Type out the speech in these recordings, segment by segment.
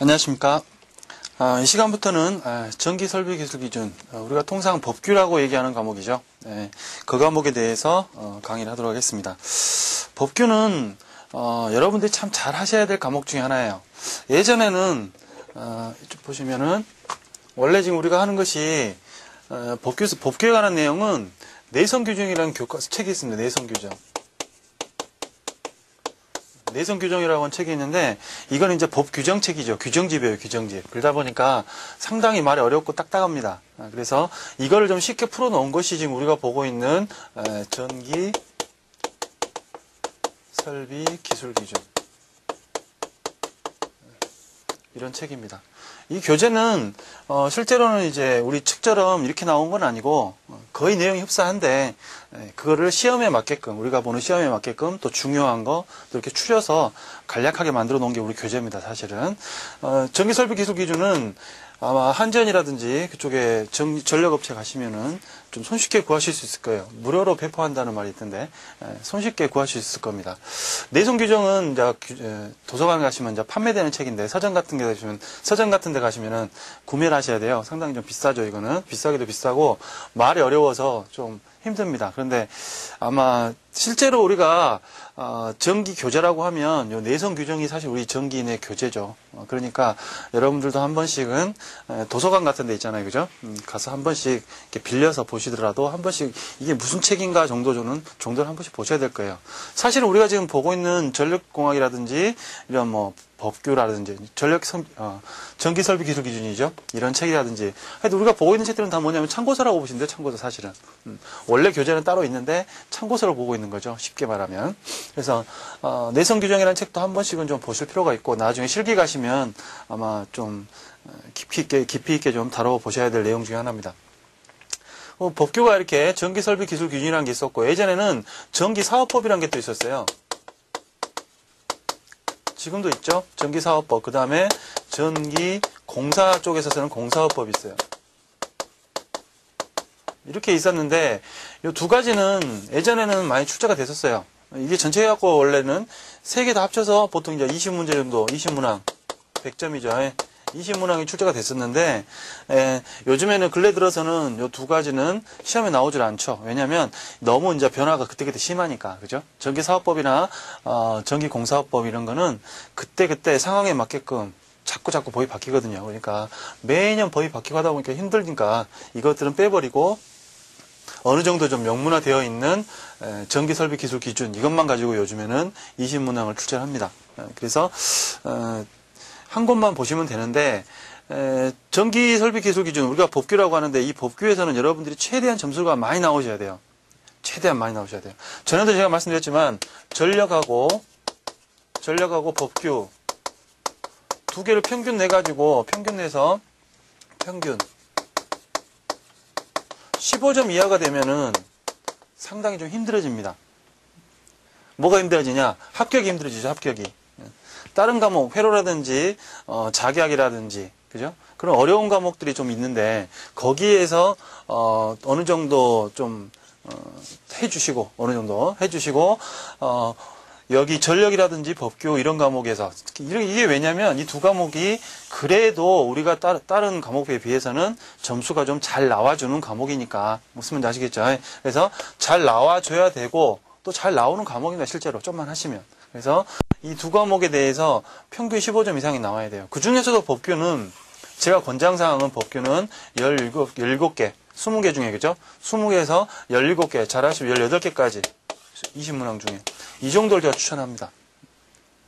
안녕하십니까. 이 시간부터는 전기설비기술기준, 우리가 통상 법규라고 얘기하는 과목이죠. 그 과목에 대해서 강의를 하도록 하겠습니다. 법규는 여러분들이 참 잘 하셔야 될 과목 중에 하나예요. 예전에는 이쪽 보시면은 원래 지금 우리가 하는 것이 법규에 관한 내용은 내성규정이라는 책이 있습니다. 내성규정. 내성규정이라고 하는 책이 있는데, 이건 이제 법규정책이죠. 규정집이에요, 규정집. 그러다 보니까 상당히 말이 어렵고 딱딱합니다. 그래서 이거를 좀 쉽게 풀어놓은 것이 지금 우리가 보고 있는 전기 설비 기술 기준. 이런 책입니다. 이 교재는 실제로는 이제 우리 책처럼 이렇게 나온 건 아니고 거의 내용이 흡사한데, 그거를 시험에 맞게끔, 우리가 보는 시험에 맞게끔 또 중요한 거 또 이렇게 추려서 간략하게 만들어 놓은 게 우리 교재입니다. 사실은 전기설비기술기준은 아마 한전이라든지 그쪽에 전력업체 가시면은 좀 손쉽게 구하실 수 있을 거예요. 무료로 배포한다는 말이 있던데 손쉽게 구하실 수 있을 겁니다. 내성규정은 이제 도서관 가시면 이제 판매되는 책인데, 서점 같은 데 가시면은 구매를 하셔야 돼요. 상당히 좀 비싸죠. 이거는 비싸기도 비싸고 말이 어려워서 좀 힘듭니다. 그런데 아마 실제로 우리가 전기 교재라고 하면 요 내성 규정이 사실 우리 전기인의 교재죠. 그러니까 여러분들도 한 번씩은 도서관 같은 데 있잖아요. 그죠? 가서 한 번씩 이렇게 빌려서 보시더라도 한 번씩 이게 무슨 책인가 정도를 한 번씩 보셔야 될 거예요. 사실은 우리가 지금 보고 있는 전력공학이라든지 이런 뭐 법규라든지 전기설비기술 기준이죠. 이런 책이라든지 하여튼 우리가 보고 있는 책들은 다 뭐냐면 참고서라고 보시면 돼요. 참고서. 사실은 원래 교재는 따로 있는데 참고서를 보고 있는 거죠. 쉽게 말하면. 그래서 내성규정이라는 책도 한 번씩은 좀 보실 필요가 있고, 나중에 실기 가시면 아마 좀 깊이 있게 좀 다뤄보셔야 될 내용 중에 하나입니다. 법규가 이렇게 전기설비기술기준이라는 게 있었고, 예전에는 전기사업법이라는 게 또 있었어요. 지금도 있죠. 전기사업법. 그 다음에 전기공사 쪽에서 쓰는 공사업법이 있어요. 이렇게 있었는데 이 두 가지는 예전에는 많이 출제가 됐었어요. 이게 전체 해갖고 원래는 세 개 다 합쳐서 보통 이제 20문제 정도, 20문항 100점이죠. 20문항이 출제가 됐었는데, 요즘에는 근래 들어서는 이 두 가지는 시험에 나오질 않죠. 왜냐면 너무 이제 변화가 그때그때 심하니까. 그죠? 전기사업법이나 전기공사업법 이런 거는 그때그때 상황에 맞게끔 자꾸 법이 바뀌거든요. 그러니까 매년 법이 바뀌고 하다 보니까 힘들니까 이것들은 빼버리고 어느 정도 좀 명문화되어 있는 전기설비 기술 기준, 이것만 가지고 요즘에는 20문항을 출제합니다. 그래서 한 곳만 보시면 되는데, 전기설비 기술 기준, 우리가 법규라고 하는데, 이 법규에서는 여러분들이 최대한 점수가 많이 나오셔야 돼요. 최대한 많이 나오셔야 돼요. 전에도 제가 말씀드렸지만 전력하고 법규 두 개를 평균 내가지고 평균 15점 이하가 되면은 상당히 좀 힘들어집니다. 뭐가 힘들어지냐? 합격이 힘들어지죠. 합격이. 다른 과목, 회로라든지 자기학이라든지, 그죠? 그런 어려운 과목들이 좀 있는데, 거기에서 어느 정도 좀 해주시고, 여기 전력이라든지 법규 이런 과목에서, 이게 왜냐면 이 두 과목이 그래도 우리가 다른 과목에 비해서는 점수가 좀 잘 나와주는 과목이니까, 무슨 말인지 아시겠죠? 그래서 잘 나와줘야 되고, 또 잘 나오는 과목입니다. 실제로 좀만 하시면. 그래서 이 두 과목에 대해서 평균 15점 이상이 나와야 돼요. 그 중에서도 법규는, 제가 권장사항은 법규는 17개, 20개 중에, 그죠? 20개에서 17개, 잘하시면 18개까지, 20문항 중에. 이 정도를 제가 추천합니다.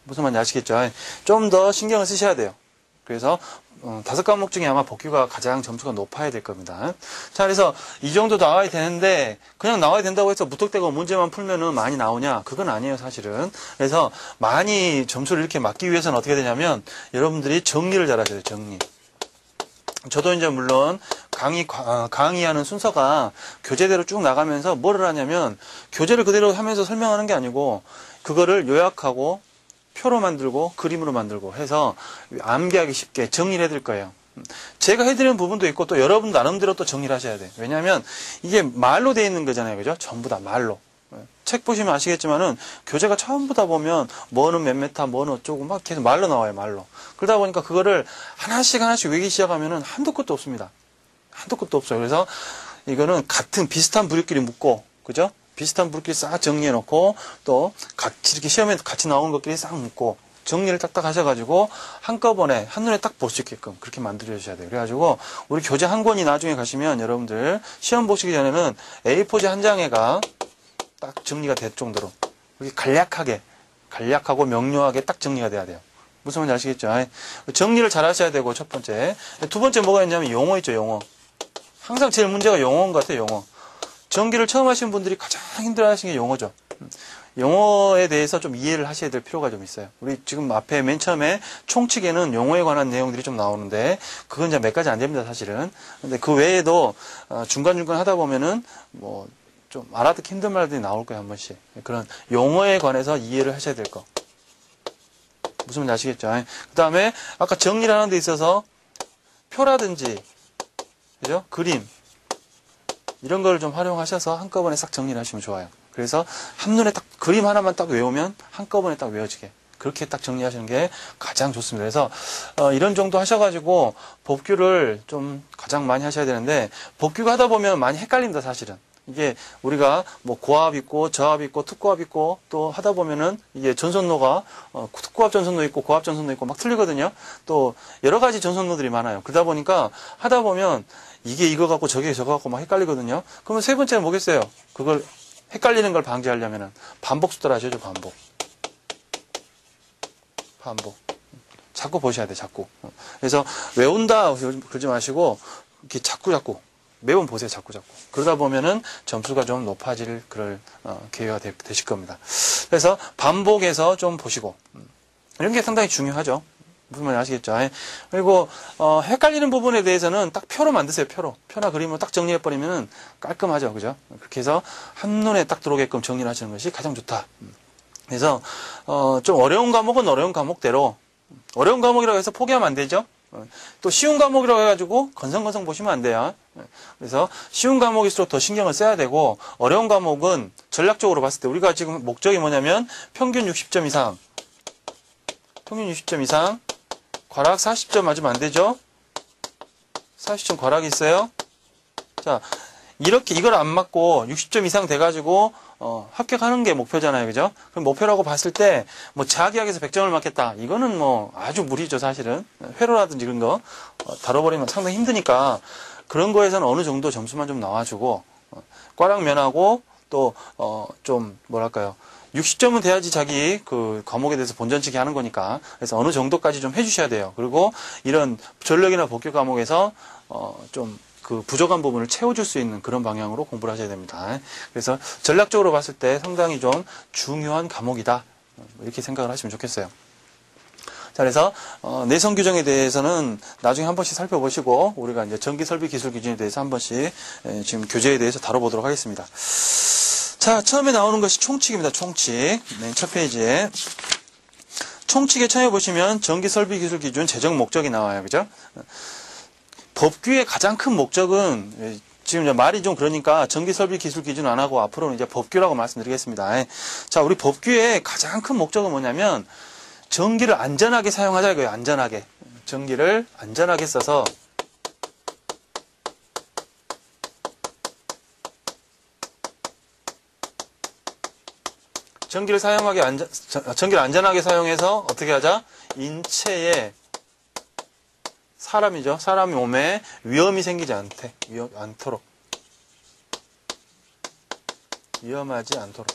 무슨 말인지 아시겠죠? 좀 더 신경을 쓰셔야 돼요. 그래서 5과목 중에 아마 법규가 가장 점수가 높아야 될 겁니다. 자, 그래서 이 정도 나와야 되는데, 그냥 나와야 된다고 해서 무턱대고 문제만 풀면은 많이 나오냐? 그건 아니에요, 사실은. 그래서 많이 점수를 이렇게 맞기 위해서는 어떻게 되냐면, 여러분들이 정리를 잘 하셔야 돼요, 정리. 저도 이제 물론 강의하는 순서가 교재대로 쭉 나가면서 뭐를 하냐면, 교재를 그대로 하면서 설명하는 게 아니고, 그거를 요약하고, 표로 만들고 그림으로 만들고 해서 암기하기 쉽게 정리를 해드릴 거예요. 제가 해드리는 부분도 있고 또 여러분 나름대로 또 정리를 하셔야 돼요. 왜냐하면 이게 말로 되어 있는 거잖아요. 그죠? 전부 다 말로. 책 보시면 아시겠지만은 교재가 전부 다 보면 뭐는 몇 메타, 뭐는 어쩌고 막 계속 말로 나와요, 말로. 그러다 보니까 그거를 하나씩 외기 시작하면은 한도 끝도 없습니다. 한도 끝도 없어요. 그래서 이거는 같은 비슷한 부류끼리 묶고, 그죠? 비슷한 부류끼리 싹 정리해 놓고, 또 같이 이렇게 시험에 같이 나오는 것끼리 싹 묶고, 정리를 딱딱 하셔가지고 한꺼번에 한눈에 딱 볼 수 있게끔 그렇게 만들어 주셔야 돼요. 그래가지고 우리 교재 한 권이 나중에 가시면 여러분들 시험 보시기 전에는 A4지 한 장에가 딱 정리가 될 정도로 이렇게 간략하고 명료하게 딱 정리가 돼야 돼요. 무슨 말인지 아시겠죠? 정리를 잘 하셔야 되고, 첫 번째. 두 번째 뭐가 있냐면 용어 있죠, 용어. 항상 제일 문제가 용어인 것 같아요, 용어. 전기를 처음 하시는 분들이 가장 힘들어 하시는 게 용어죠. 용어에 대해서 좀 이해를 하셔야 될 필요가 좀 있어요. 우리 지금 앞에 맨 처음에 총칙에는 용어에 관한 내용들이 좀 나오는데, 그건 이제 몇 가지 안 됩니다, 사실은. 근데 그 외에도 중간중간 하다 보면은 뭐 좀 알아듣기 힘든 말들이 나올 거예요, 한 번씩. 그런 용어에 관해서 이해를 하셔야 될 거. 무슨 말인지 아시겠죠? 그 다음에 아까 정리를 하는 데 있어서 표라든지, 그죠? 그림, 이런 걸 좀 활용하셔서 한꺼번에 싹 정리를 하시면 좋아요. 그래서 한눈에 딱 그림 하나만 딱 외우면 한꺼번에 딱 외워지게, 그렇게 딱 정리하시는 게 가장 좋습니다. 그래서 이런 정도 하셔가지고 법규를 좀 가장 많이 하셔야 되는데, 법규가 하다 보면 많이 헷갈립니다, 사실은. 이게 우리가 뭐 고압 있고 저압 있고 특고압 있고 또 하다 보면은 이게 전선로가 특고압 전선로 있고 고압 전선로 있고 막 틀리거든요. 또 여러 가지 전선로들이 많아요. 그러다 보니까 하다 보면 이게 이거 갖고 저게 저거 갖고 막 헷갈리거든요. 그러면 세 번째는 뭐겠어요? 그걸 헷갈리는 걸 방지하려면은 반복 수도를 하셔야죠. 반복. 자꾸 보셔야 돼, 자꾸. 그래서 외운다 그러지 마시고 이렇게 자꾸 매번 보세요, 자꾸. 그러다 보면은 점수가 좀 높아질 그럴 기회가 되실 겁니다. 그래서 반복해서 좀 보시고, 이런 게 상당히 중요하죠. 무슨 말인지 아시겠죠? 그리고 헷갈리는 부분에 대해서는 딱 표로 만드세요, 표나 그림으로 딱 정리해버리면은 깔끔하죠, 그죠? 그렇게 해서 한눈에 딱 들어오게끔 정리를 하시는 것이 가장 좋다. 그래서 좀 어려운 과목은 어려운 과목대로, 어려운 과목이라고 해서 포기하면 안 되죠. 또 쉬운 과목이라고 해가지고 건성건성 보시면 안 돼요. 그래서 쉬운 과목일수록 더 신경을 써야 되고, 어려운 과목은 전략적으로 봤을 때 우리가 지금 목적이 뭐냐면 평균 60점 이상, 과락 40점 맞으면 안 되죠. 40점 과락이 있어요. 자, 이렇게 이걸 안 맞고 60점 이상 돼가지고 합격하는 게 목표잖아요, 그죠? 그럼 목표라고 봤을 때 뭐 자기학에서 100점을 맞겠다, 이거는 뭐 아주 무리죠, 사실은. 회로라든지 이런 거 다뤄버리면 상당히 힘드니까 그런 거에서는 어느 정도 점수만 좀 나와주고, 과락 면하고 또 좀 뭐랄까요, 60점은 돼야지 자기 그 과목에 대해서 본전치기 하는 거니까. 그래서 어느 정도까지 좀 해주셔야 돼요. 그리고 이런 전력이나 복교 과목에서 좀 그 부족한 부분을 채워줄 수 있는 그런 방향으로 공부를 하셔야 됩니다. 그래서 전략적으로 봤을 때 상당히 좀 중요한 과목이다, 이렇게 생각을 하시면 좋겠어요. 자, 그래서 내성 규정에 대해서는 나중에 한 번씩 살펴보시고, 우리가 이제 전기 설비 기술 기준에 대해서 한 번씩 지금 교재에 대해서 다뤄보도록 하겠습니다. 자, 처음에 나오는 것이 총칙입니다. 총칙. 맨 첫 페이지에 총칙에 찾아보시면 전기 설비 기술 기준 재정 목적이 나와요, 그죠? 법규의 가장 큰 목적은, 지금 이제 말이 좀 그러니까 전기 설비 기술 기준 안 하고 앞으로는 이제 법규라고 말씀드리겠습니다. 자, 우리 법규의 가장 큰 목적은 뭐냐면 전기를 안전하게 사용하자 이거예요. 안전하게. 전기를 안전하게 써서 전기를 안전하게 사용해서 어떻게 하자? 인체에, 사람이죠. 사람 몸에 위험이 생기지 않도록. 위험하지 않도록.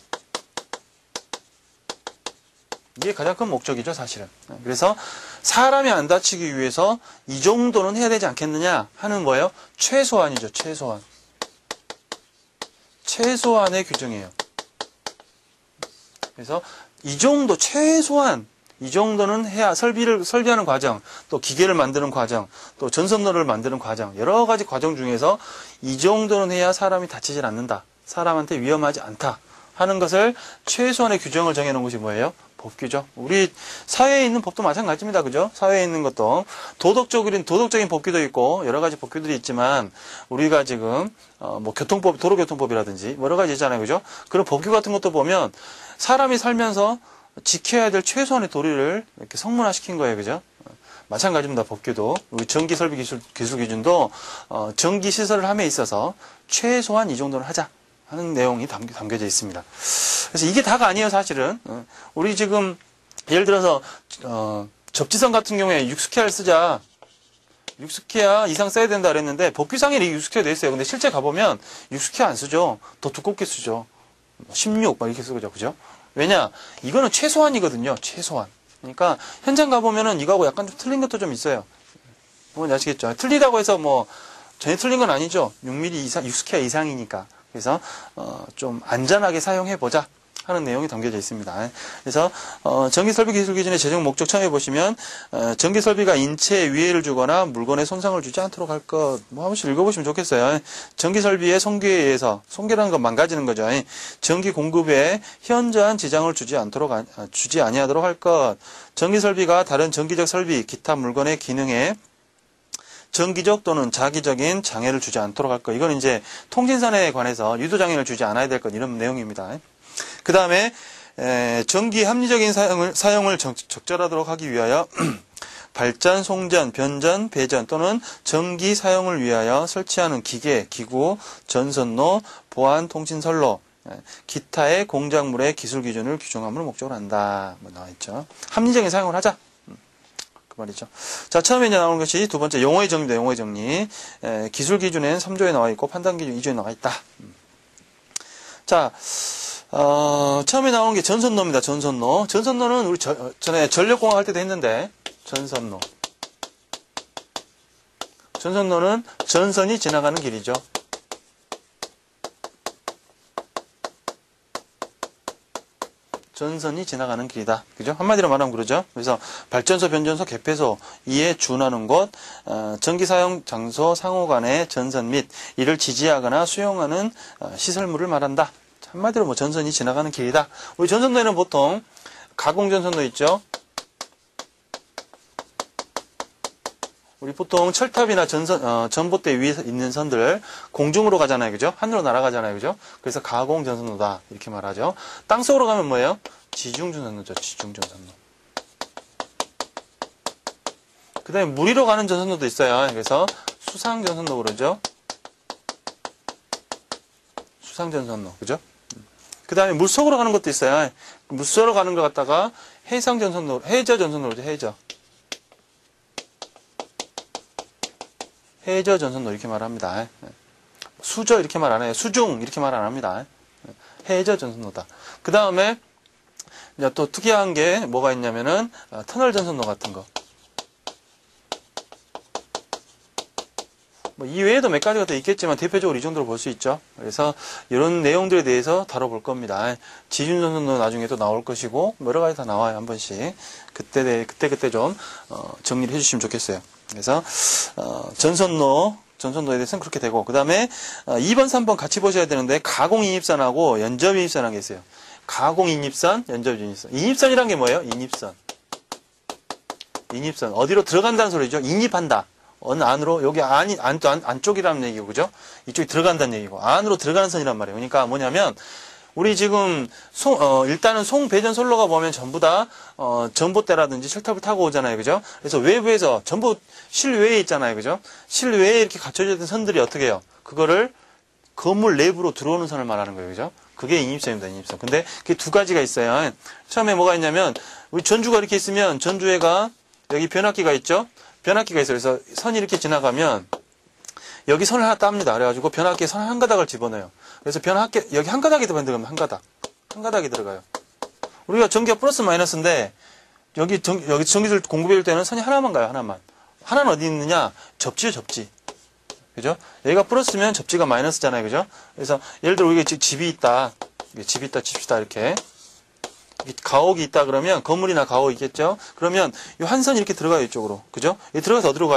이게 가장 큰 목적이죠, 사실은. 그래서 사람이 안 다치기 위해서 이 정도는 해야 되지 않겠느냐 하는 거예요. 최소한이죠, 최소한. 최소한의 규정이에요. 그래서 이 정도, 최소한 이 정도는 해야, 설비하는 과정, 또 기계를 만드는 과정, 또 전선로를 만드는 과정, 여러 가지 과정 중에서 이 정도는 해야 사람이 다치질 않는다, 사람한테 위험하지 않다 하는 것을 최소한의 규정을 정해놓은 것이 뭐예요? 법규죠. 우리 사회에 있는 법도 마찬가지입니다. 그죠? 사회에 있는 것도 도덕적인 법규도 있고 여러 가지 법규들이 있지만 우리가 지금 뭐 교통법, 도로교통법이라든지 여러 가지 있잖아요. 그죠? 그런 법규 같은 것도 보면 사람이 살면서 지켜야 될 최소한의 도리를 이렇게 성문화시킨 거예요. 그죠? 마찬가지입니다. 법규도. 우리 전기설비 기술 기준도 전기 시설을 함에 있어서 최소한 이 정도는 하자 하는 내용이 담겨져 있습니다. 그래서 이게 다가 아니에요, 사실은. 우리 지금 예를 들어서 접지선 같은 경우에 60K를 쓰자. 60K 이상 써야 된다 그랬는데 법규상에 60K 돼 있어요. 근데 실제 가보면 60K 안 쓰죠. 더 두껍게 쓰죠. 16 막 이렇게 쓰죠. 그죠? 왜냐? 이거는 최소한이거든요. 최소한. 그러니까 현장 가보면은 이거하고 약간 좀 틀린 것도 좀 있어요. 뭔지 아시겠죠? 틀리다고 해서 뭐 전혀 틀린 건 아니죠. 6mm 이상, 60K 이상이니까. 그래서 좀 안전하게 사용해보자 하는 내용이 담겨져 있습니다. 그래서 전기설비 기술 기준의 제정 목적 처음에 보시면 전기설비가 인체에 위해를 주거나 물건에 손상을 주지 않도록 할 것 뭐 한 번씩 읽어보시면 좋겠어요. 전기설비의 손괴에 의해서 손괴라는 건 망가지는 거죠. 전기 공급에 현저한 지장을 주지 아니하도록 할 것. 전기설비가 다른 전기적 설비, 기타 물건의 기능에 정기적 또는 자기적인 장애를 주지 않도록 할 것. 이건 이제 통신선에 관해서 유도장애를 주지 않아야 될 것. 이런 내용입니다. 그 다음에 전기 합리적인 사용을 적절하도록 하기 위하여 발전, 송전, 변전, 배전 또는 전기 사용을 위하여 설치하는 기계, 기구, 전선로, 보안, 통신선로, 기타의 공작물의 기술 기준을 규정함을 목적으로 한다. 뭐 나와있죠. 합리적인 사용을 하자. 말이죠. 자, 처음에 이제 나오는 것이 두 번째 용어의 정리입니다. 용어의 정리. 기술 기준에는 3조에 나와 있고 판단 기준 2조에 나와 있다. 자, 처음에 나오는 게 전선로입니다. 전선로. 전선로는 우리 전에 전력공학 할 때도 했는데 전선로. 전선로는 전선이 지나가는 길이죠. 전선이 지나가는 길이다. 그죠? 한마디로 말하면 그러죠. 그래서 발전소, 변전소, 개폐소 이에 준하는 곳, 전기 사용 장소 상호 간의 전선 및 이를 지지하거나 수용하는 시설물을 말한다. 한마디로 뭐 전선이 지나가는 길이다. 우리 전선로에는 보통 가공 전선로 있죠. 우리 보통 철탑이나 전봇대 위에 있는 선들 공중으로 가잖아요. 그죠? 하늘로 날아가잖아요. 그죠? 그래서 가공 전선로다. 이렇게 말하죠. 땅속으로 가면 뭐예요? 지중 전선로죠. 지중 전선로. 그 다음에 물 위로 가는 전선로도 있어요. 그래서 수상 전선로 그러죠. 수상 전선로. 그죠? 그 다음에 물 속으로 가는 것도 있어요. 물 속으로 가는 것 갖다가 해상 전선로, 해저 전선로죠. 해저. 해저 전선로 이렇게 말합니다. 수저 이렇게 말 안 해요. 수중 이렇게 말 안 합니다. 해저 전선로다. 그 다음에 또 특이한 게 뭐가 있냐면은 터널 전선로 같은 거. 뭐 이외에도 몇 가지가 더 있겠지만 대표적으로 이 정도로 볼 수 있죠. 그래서 이런 내용들에 대해서 다뤄볼 겁니다. 지중 전선로 나중에 또 나올 것이고 여러 가지 다 나와요. 한 번씩 그때 좀 정리를 해주시면 좋겠어요. 그래서 전선로에 대해서는 그렇게 되고 그 다음에 2번, 3번 같이 보셔야 되는데 가공인입선하고 연접인입선한 게 있어요. 가공인입선, 연접인입선. 인입선이란 게 뭐예요? 인입선. 인입선. 어디로 들어간다는 소리죠. 인입한다. 어느 안으로 여기 안쪽이라는 얘기고 그죠? 이쪽이 들어간다는 얘기고 안으로 들어가는 선이란 말이에요. 그러니까 뭐냐면 우리 지금 일단은 송배전선로가 보면 전부 다 전봇대라든지 철탑을 타고 오잖아요. 그죠? 그래서 외부에서 전부 실외에 있잖아요. 그죠? 실외에 이렇게 갖춰져 있는 선들이 어떻게 해요? 그거를 건물 내부로 들어오는 선을 말하는 거예요. 그죠? 그게 인입선입니다. 인입선. 근데 그게 두 가지가 있어요. 처음에 뭐가 있냐면 우리 전주가 이렇게 있으면 전주에가 여기 변압기가 있죠? 변압기가 있어요. 그래서 선이 이렇게 지나가면 여기 선을 하나 땁니다. 그래가지고 변압기에 선 한 가닥을 집어넣어요. 그래서 변압기, 여기 한 가닥이 들어가면 한 가닥이 들어가요. 우리가 전기가 플러스 마이너스인데, 여기 전기를 공급해줄 때는 선이 하나만 가요, 하나만. 하나는 어디 있느냐? 접지요, 접지. 그죠? 여기가 플러스면 접지가 마이너스잖아요, 그죠? 그래서, 예를 들어, 우리가 집이 있다. 칩시다, 이렇게. 가옥이 있다 그러면, 건물이나 가옥이 있겠죠? 그러면, 이 한 선이 이렇게 들어가요, 이쪽으로. 그죠? 여기 들어가서 어디로 가요?